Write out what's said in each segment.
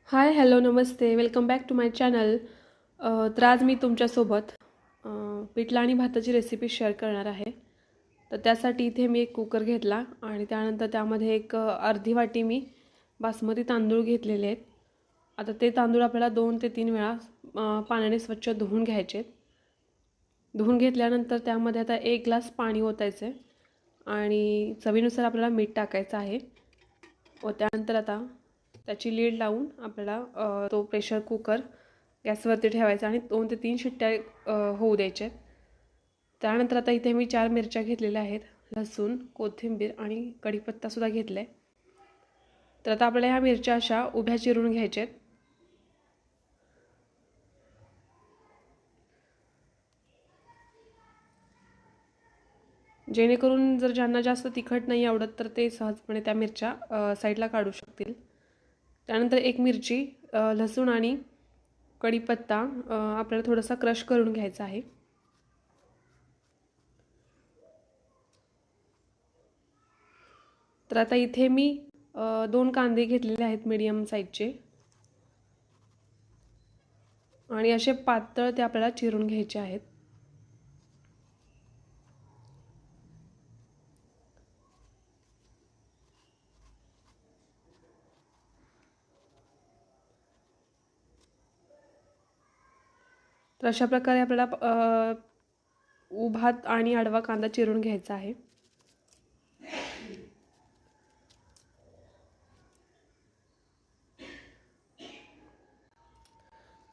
हाय hello नमस्ते welcome back to my channel. तर आज मी तुमच्यासोबत पिठलं आणि भाताची रेसिपी शेअर करणार आहे. तर त्यासाठी इथे मी एक कुकर घेतला आणि त्यानंतर त्यामध्ये एक अर्धी वाटी मी बासमती तांदूळ घेतलेले आहेत. आता ते तांदूळ आपल्याला 2 ते 3 वेळा पाण्याने स्वच्छ धुवून घ्यायचे. धुवून घेतल्यानंतर त्यामध्ये आता 1 ग्लास पाणी ओतायचं आहे आणि चवीनुसार आपल्याला मीठ टाकायचं आहे. व त्यानंतर आता त्याची लीड लावून आपल्याला तो प्रेशर कुकर गॅसवरती ठेवायचा आणि 2 ते 3 शिट्ट्या होऊ द्यायच्या. त्यानंतर आता इथे मी 4 मिरच्या घेतलेल्या आहेत, लसूण, कोथिंबीर आणि कढीपत्तासुद्धा घेतला आहे. तर आता आपल्याला ह्या मिरच्या अशा उभ्या चिरून घ्यायच्या आहेत. जेणेकरून जर ज्यांना जास्त तिखट नाही आवडत तर ते सहजपणे त्या मिरच्या साईडला काढू शकतील. त्यानंतर एक मिरची, लसूण आणि कढीपत्ता आपल्याला थोडासा क्रश करून घ्यायचा आहे. तर आता इथे मी 2 कांदे घेतलेले आहेत मीडियम साईजचे आणि असे पातळ ते आपल्याला चिरून घ्यायचे आहेत. तर अशा प्रकारे आपल्याला उभा आणि आडवा कांदा चिरून घ्यायचा आहे.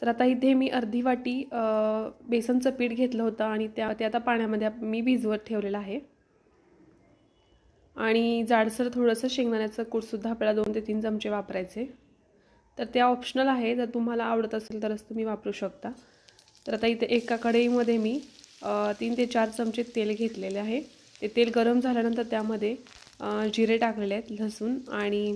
तर आता इथे मी अर्धी वाटी बेसनचं पीठ घेतलं होतं आणि ते आता पाण्यामध्ये मी भिजवत ठेवलेलं आहे. आणि जाडसर थोडंसं शेंगदाण्याचं कूटसुद्धा आपल्याला 2 ते 3 चमचे वापरायचे. तर ते ऑप्शनल आहे, जर तुम्हाला आवडत असेल तरच तुम्ही वापरू शकता. तर आता इथे एका कढईमध्ये मी 3 ते 4 चमचे तेल घेतलेले आहे. ते तेल गरम झाल्यानंतर त्यामध्ये जिरे टाकलेले आहेत, लसूण आणि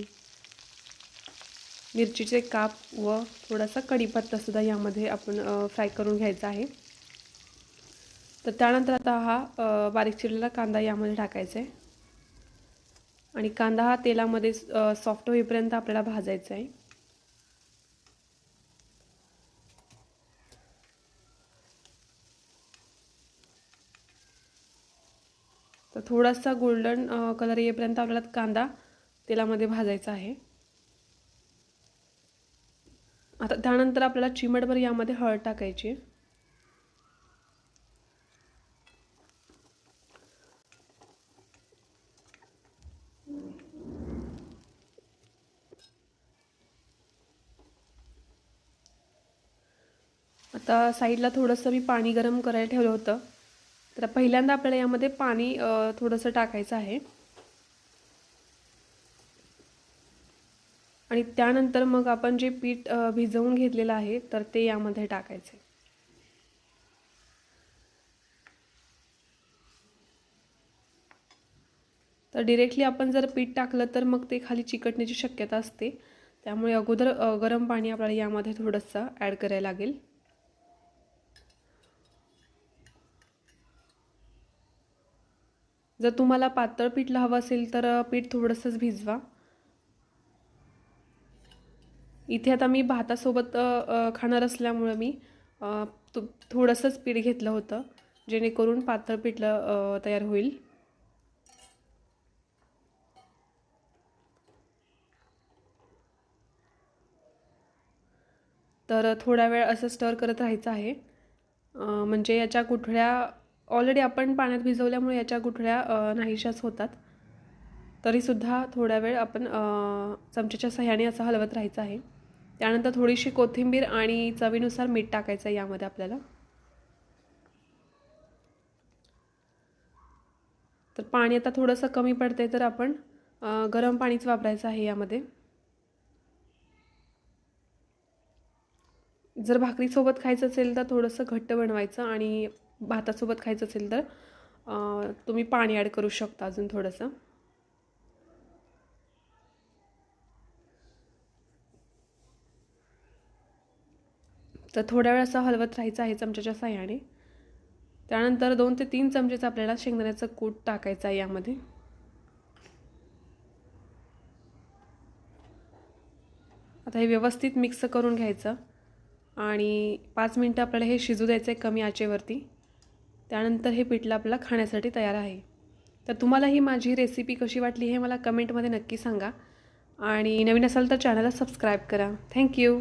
मिरचीचे काप व थोडासा कढीपत्तासुद्धा यामध्ये आपण फ्राय करून घ्यायचा आहे. तर त्यानंतर आता हा बारीक चिरलेला कांदा यामध्ये टाकायचा आहे आणि कांदा हा तेलामध्ये सॉफ्ट होईपर्यंत आपल्याला भाजायचा आहे. तर थोडासा गोल्डन कलर येईपर्यंत आपल्याला कांदा तेलामध्ये भाजायचा आहे. आता त्यानंतर आपल्याला चिमटभर यामध्ये हळद टाकायची आहे. आता साईडला थोडंसं मी पाणी गरम करायला ठेवलं होतं. तर पहिल्यांदा आपल्याला यामध्ये पाणी थोडंसं टाकायचं आहे आणि त्यानंतर मग आपण जे पीठ भिजवून घेतलेलं आहे तर ते यामध्ये टाकायचे. तर डिरेक्टली आपण जर पीठ टाकलं तर मग ते खाली चिकटण्याची शक्यता असते. त्यामुळे अगोदर गरम पाणी आपल्याला यामध्ये थोडंसं ॲड करायला लागेल. जर तुम्हाला पातळ पिठलं हवं असेल तर पीठ थोडंसंच भिजवा. इथे आता मी भातासोबत खाणार असल्यामुळे मी थोडंसंच पीठ घेतलं होतं, जेणेकरून पातळ पिठलं तयार होईल. तर थोडा वेळ असं स्टर करत राहायचं आहे. म्हणजे याच्या गुठळ्या ऑलरेडी आपण पाण्यात भिजवल्यामुळे याच्या गुठळ्या नाहीशाच होतात. तरीसुद्धा थोडा वेळ आपण चमच्याच्या सहाय्याने असं हलवत राहायचं आहे. त्यानंतर थोडीशी कोथिंबीर आणि चवीनुसार मीठ टाकायचं आहे यामध्ये आपल्याला. तर पाणी आता थोडंसं कमी पडतंय तर आपण गरम पाणीच वापरायचं आहे यामध्ये. जर भाकरीसोबत खायचं असेल तर थोडंसं घट्ट बनवायचं आणि भातासोबत खायचं असेल तर तुम्ही पाणी ॲड करू शकता अजून थोडंसं. तर थोड्या वेळ असं हलवत राहायचं आहे चमच्याच्या साहाय्याने. त्यानंतर 2 ते 3 चमचेच आपल्याला शेंगदाण्याचं कूट टाकायचं आहे यामध्ये. आता हे व्यवस्थित मिक्स करून घ्यायचं आणि 5 मिनटं आपल्याला हे शिजू द्यायचं आहे कमी आचेवरती. त्यानंतर हे पिठलं आपल्याला खाण्यासाठी तयार आहे. तर तुम्हाला ही माझी रेसिपी कशी वाटली हे मला कमेंटमध्ये नक्की सांगा आणि नवीन असाल तर चॅनलला सबस्क्राईब करा. थँक्यू.